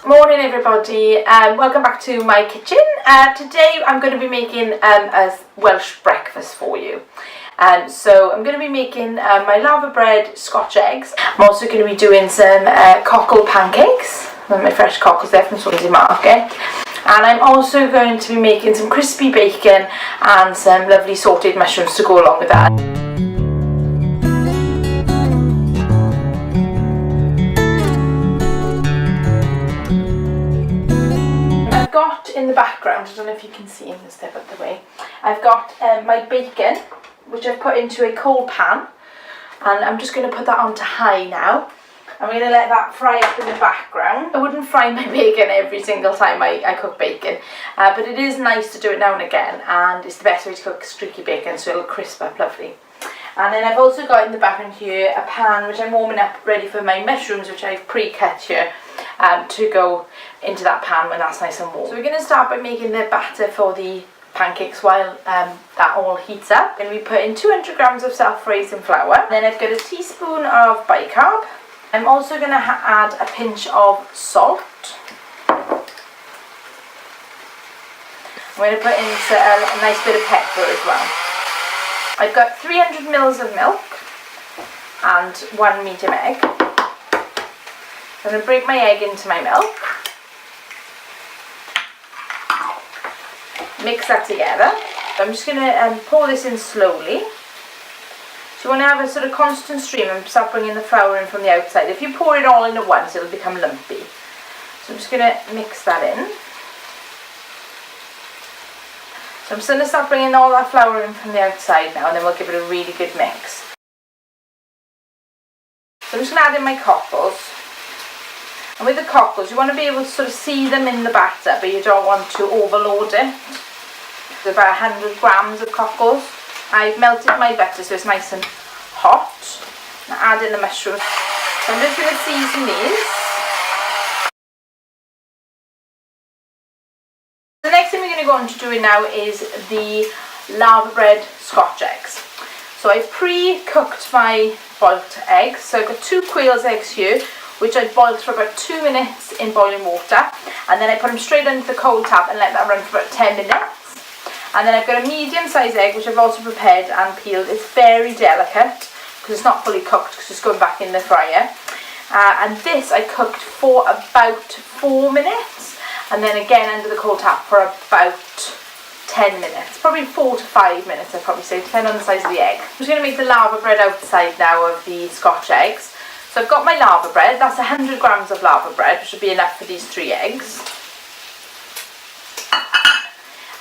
Morning everybody, welcome back to my kitchen. Today I'm going to be making a Welsh breakfast for you. So I'm going to be making my laverbread scotch eggs. I'm also going to be doing some cockle pancakes, my fresh cockles there from Swansea Market. And I'm also going to be making some crispy bacon and some lovely sautéed mushrooms to go along with that. In the background, I don't know if you can see, I'm going to step out the way. I've got my bacon, which I've put into a cold pan, and I'm just going to put that on to high now. I'm going to let that fry up in the background. I wouldn't fry my bacon every single time I cook bacon, but it is nice to do it now and again, and it's the best way to cook streaky bacon, so it'll crisp up lovely. And then I've also got in the background here a pan which I'm warming up ready for my mushrooms, which I've pre-cut here to go into that pan when that's nice and warm. So we're going to start by making the batter for the pancakes while that all heats up. I'm going to be putting 200 grams of self-raising flour. And then I've got a teaspoon of bicarb. I'm also going to add a pinch of salt. I'm going to put in a nice bit of pepper as well. I've got 300 mils of milk and 1 medium egg. I'm going to break my egg into my milk. Mix that together. I'm just going to pour this in slowly. So you want to have a sort of constant stream and start bringing the flour in from the outside. If you pour it all in at once, it'll become lumpy. So I'm just going to mix that in. So I'm just going to start bringing all that flour in from the outside now, and then we'll give it a really good mix. So I'm just going to add in my cockles. And with the cockles, you want to be able to sort of see them in the batter, but you don't want to overload it. There's about 100 grams of cockles. I've melted my butter so it's nice and hot. Now add in the mushrooms. So I'm just going to season these. The next thing we're going to go on to doing now is the laverbread scotch eggs. So I've pre-cooked my boiled eggs. So I've got 2 quail's eggs here, which I boiled for about 2 minutes in boiling water, and then I put them straight into the cold tap and let that run for about 10 minutes. And then I've got a medium-sized egg which I've also prepared and peeled. It's very delicate because it's not fully cooked because it's going back in the fryer. And this I cooked for about 4 minutes, and then again under the cold tap for about 10 minutes, probably 4 to 5 minutes I'd probably say, depending on the size of the egg. I'm just going to make the laverbread outside now of the scotch eggs. So I've got my laverbread, that's 100 grams of laverbread, which should be enough for these 3 eggs.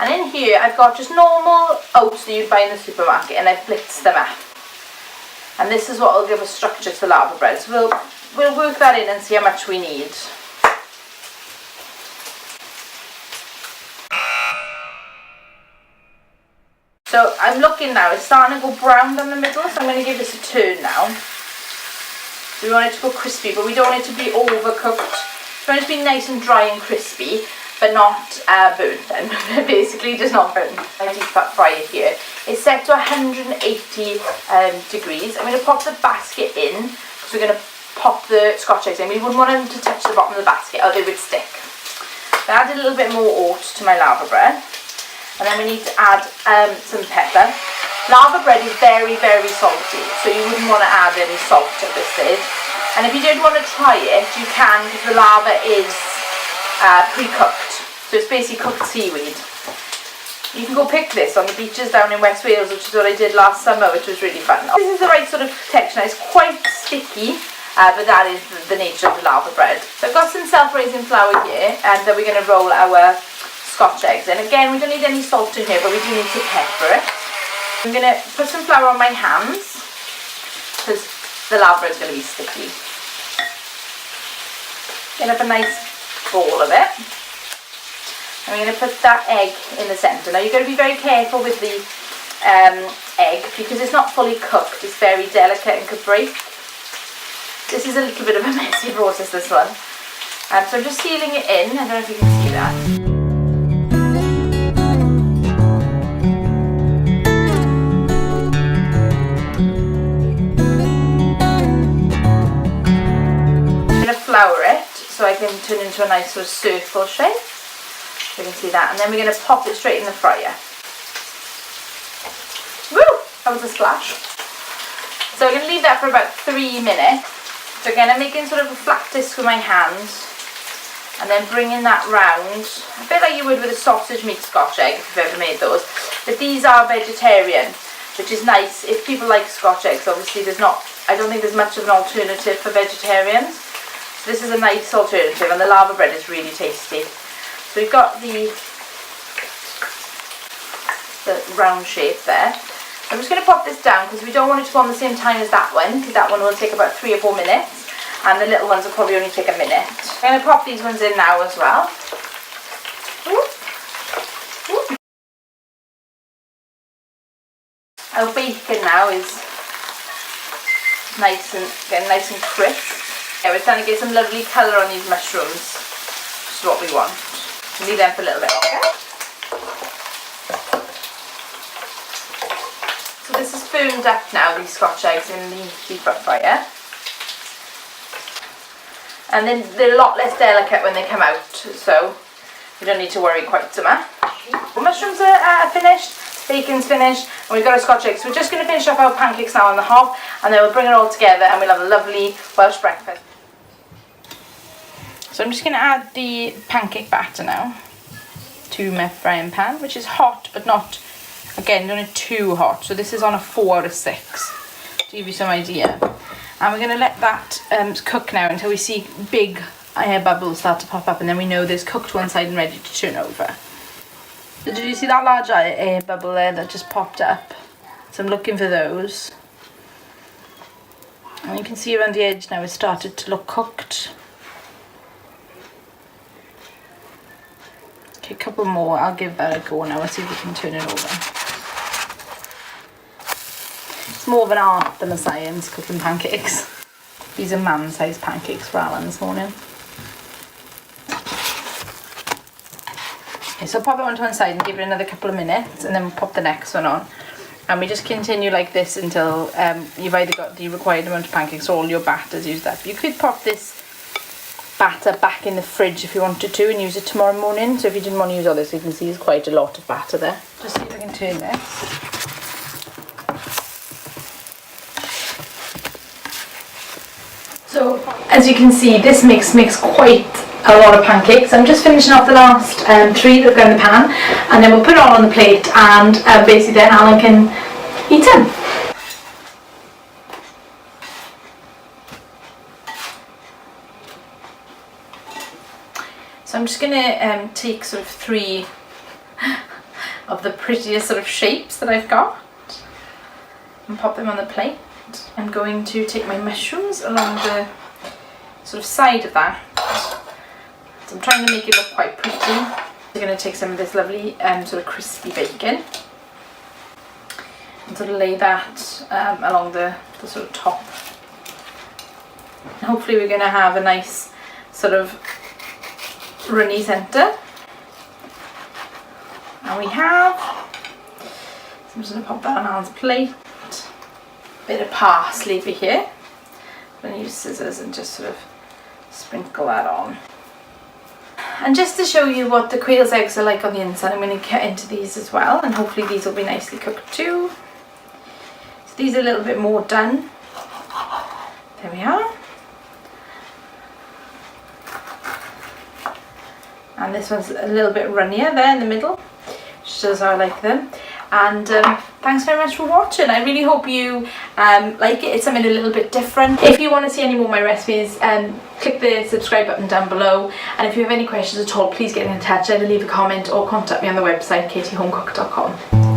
And in here I've got just normal oats that you'd buy in the supermarket, and I've blitzed them up. And this is what will give a structure to the laverbread. So we'll work that in and see how much we need. So I'm looking now, it's starting to go brown down the middle, so I'm going to give this a turn now. We want it to go crispy, but we don't want it to be overcooked. We want it to be nice and dry and crispy, but not burnt then. Basically, just not burnt. I deep fry it here. It's set to 180 degrees. I'm going to pop the basket in, because we're going to pop the scotch eggs in. We wouldn't want them to touch the bottom of the basket, or they would stick. So I add a little bit more oats to my laverbread. And then we need to add some pepper. Laverbread is very, very salty, so you wouldn't want to add any salt at this stage. And if you did want to try it, you can, because the lava is pre-cooked. So it's basically cooked seaweed. You can go pick this on the beaches down in West Wales, which is what I did last summer, which was really fun. This is the right sort of texture. It's quite sticky, but that is the nature of the laverbread. So I've got some self-raising flour here, and then we're going to roll our scotch eggs in. Again, we don't need any salt in here, but we do need to pepper it. I'm going to put some flour on my hands because the laverbread is going to be sticky. Get up a nice ball of it. I'm going to put that egg in the centre. Now you've got to be very careful with the egg because it's not fully cooked. It's very delicate and could break. This is a little bit of a messy process, this one. So I'm just sealing it in. I don't know if you can see that. Flour it so I can turn it into a nice sort of circle shape. So you can see that. And then we're going to pop it straight in the fryer. Woo! That was a splash. So I'm going to leave that for about 3 minutes. So again, I'm making sort of a flat disc with my hand. And then bringing that round, a bit like you would with a sausage meat Scotch egg, if you've ever made those. But these are vegetarian, which is nice. If people like Scotch eggs, obviously I don't think there's much of an alternative for vegetarians. So this is a nice alternative, and the laverbread is really tasty. So we've got the round shape there. I'm just going to pop this down because we don't want it to go on the same time as that one, because that one will take about 3 or 4 minutes. And the little ones will probably only take a minute. I'm going to pop these ones in now as well. Our bacon now is nice and crisp. Yeah, we're starting to get some lovely colour on these mushrooms, which is what we want. We'll leave them for a little bit longer. So this is firmed up now, these Scotch eggs in the deep fryer. And then they're a lot less delicate when they come out, so you don't need to worry quite so much. The mushrooms are finished, bacon's finished, and we've got our Scotch eggs. So we're just going to finish off our pancakes now on the hob, and then we'll bring it all together and we'll have a lovely Welsh breakfast. So I'm just going to add the pancake batter now to my frying pan, which is hot, but not, again, not too hot. So this is on a 4 out of 6, to give you some idea. And we're going to let that cook now until we see big air bubbles start to pop up, and then we know there's cooked one side and ready to turn over. So did you see that large air bubble there that just popped up? So I'm looking for those. And you can see around the edge now it's started to look cooked. Okay, a couple more. I'll give that a go now and see if we can turn it over. It's more of an art than a science, cooking pancakes. These are man-sized pancakes for Alan this morning. Okay, so pop it onto one side and give it another couple of minutes, and then we'll pop the next one on. And we just continue like this until you've either got the required amount of pancakes or all your batter's used up. You could pop this batter back in the fridge if you wanted to and use it tomorrow morning. So if you didn't want to use all this, you can see there's quite a lot of batter there. Just see if I can turn this. So as you can see, this makes quite a lot of pancakes. I'm just finishing off the last 3 that go in the pan, and then we'll put it all on the plate, and basically then Alan can eat them. So I'm just going to take sort of 3 of the prettiest sort of shapes that I've got and pop them on the plate. I'm going to take my mushrooms along the sort of side of that. So I'm trying to make it look quite pretty. I'm going to take some of this lovely sort of crispy bacon and sort of lay that along the sort of top. And hopefully we're going to have a nice sort of runny centre. And we have, so I'm just going to pop that on Alan's plate. Bit of parsley over here. I'm going to use scissors and just sort of sprinkle that on. And just to show you what the quail's eggs are like on the inside, I'm going to cut into these as well, and hopefully these will be nicely cooked too. So these are a little bit more done. There we are. And this one's a little bit runnier there in the middle, just as I like them. And thanks very much for watching. I really hope you like it. It's something a little bit different. If you want to see any more of my recipes, click the subscribe button down below. And if you have any questions at all, please get in touch. Either leave a comment or contact me on the website, katiehomecook.com.